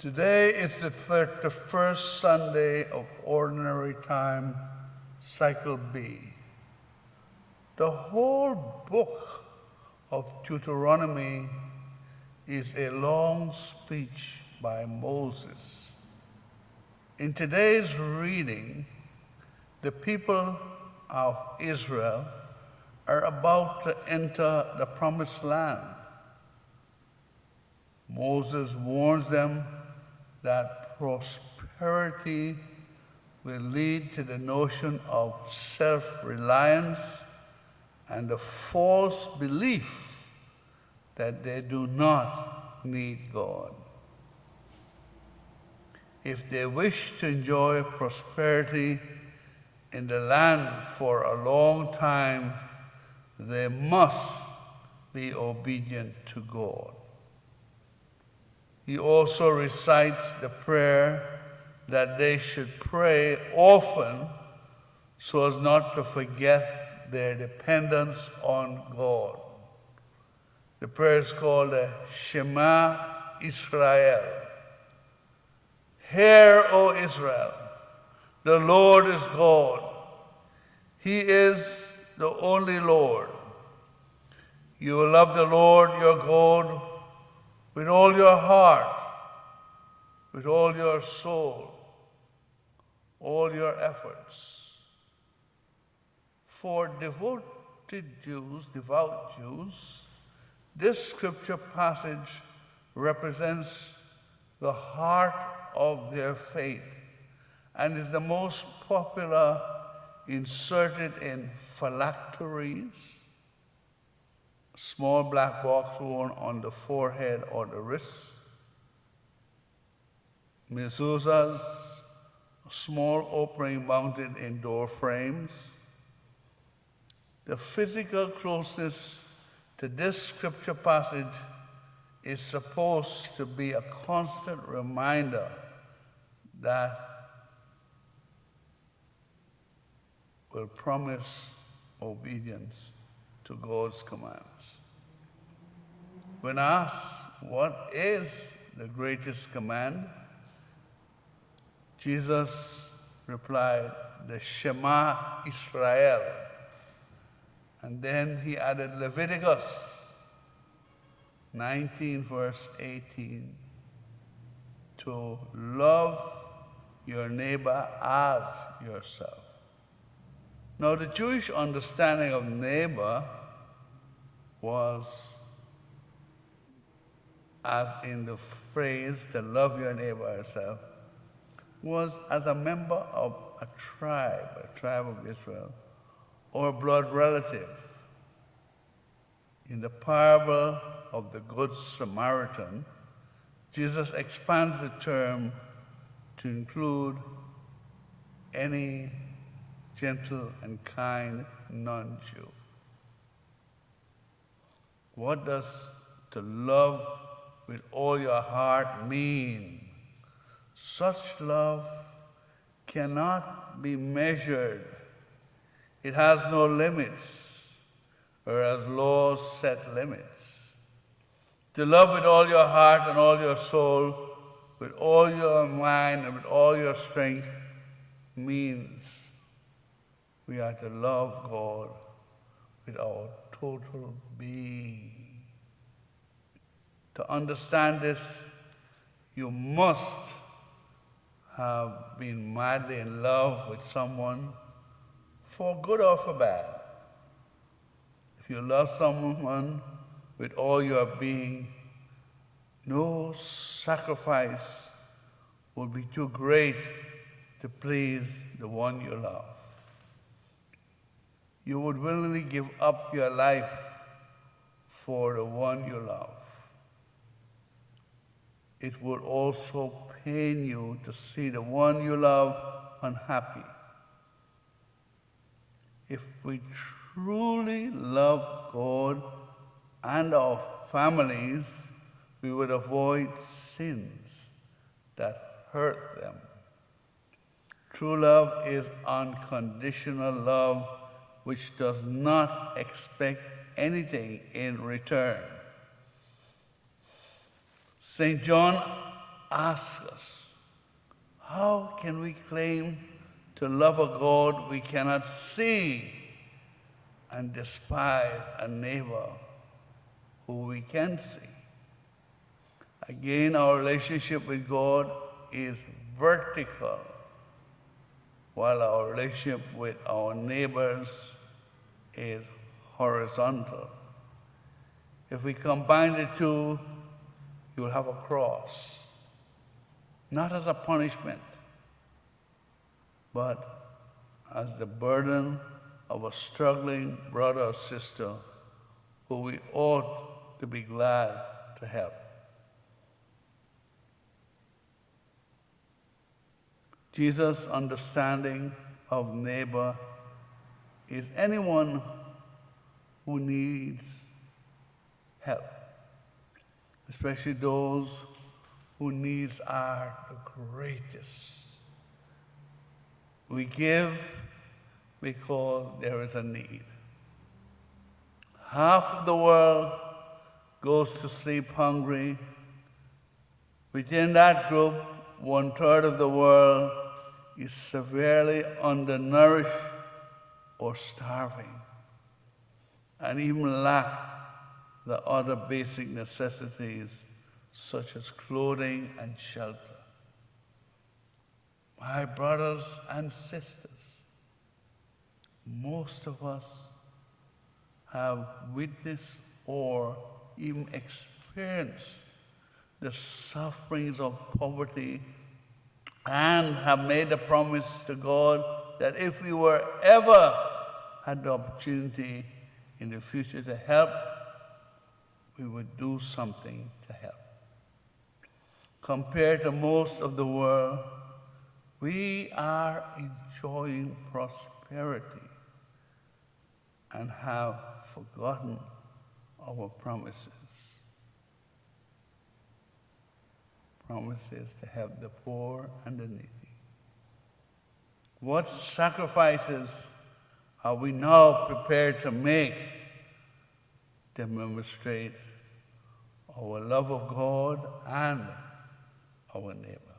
Today is the 31st Sunday of Ordinary Time, Cycle B. The whole book of Deuteronomy is a long speech by Moses. In today's reading, the people of Israel are about to enter the Promised Land. Moses warns them that prosperity will lead to the notion of self-reliance and the false belief that they do not need God. If they wish to enjoy prosperity in the land for a long time, they must be obedient to God. He also recites the prayer that they should pray often so as not to forget their dependence on God. The prayer is called the Shema Israel. Hear, O Israel, the Lord is God. He is the only Lord. You will love the Lord your God with all your heart, with all your soul, all your efforts. For devout Jews, this scripture passage represents the heart of their faith and is the most popular inserted in phylacteries, small black box worn on the forehead or the wrist, mezuzahs, a small opening mounted in door frames. The physical closeness to this scripture passage is supposed to be a constant reminder that will promise obedience to God's commands. When asked what is the greatest command, Jesus replied, the Shema Israel. And then he added Leviticus 19, verse 18, to love your neighbor as yourself. Now, the Jewish understanding of neighbor was, as in the phrase, to love your neighbor as yourself, was as a member of a tribe of Israel, or a blood relative. In the parable of the Good Samaritan, Jesus expands the term to include any gentle and kind non-Jew. What does to love with all your heart mean? Such love cannot be measured. It has no limits, whereas laws set limits. To love with all your heart and all your soul, with all your mind and with all your strength means we are to love God with our total being. To understand this, you must have been madly in love with someone, for good or for bad. If you love someone with all your being, no sacrifice would be too great to please the one you love. You would willingly give up your life for the one you love. It would also pain you to see the one you love unhappy. If we truly love God and our families, we would avoid sins that hurt them. True love is unconditional love, which does not expect anything in return. St. John asks us, how can we claim to love a God we cannot see and despise a neighbor who we can see? Again, our relationship with God is vertical, while our relationship with our neighbors is horizontal. If we combine the two, you will have a cross, not as a punishment, but as the burden of a struggling brother or sister who we ought to be glad to help. Jesus' understanding of neighbor is anyone who needs help, especially those whose needs are the greatest. We give because there is a need. Half of the world goes to sleep hungry. Within that group, 1/3 of the world is severely undernourished or starving, and even lack the other basic necessities such as clothing and shelter. My brothers and sisters, most of us have witnessed or even experienced the sufferings of poverty and have made a promise to God that if we were ever had the opportunity in the future to help, we would do something to help. Compared to most of the world, we are enjoying prosperity and have forgotten our promises. Promises to help the poor and the needy. What sacrifices are we now prepared to make to demonstrate our love of God and our neighbor?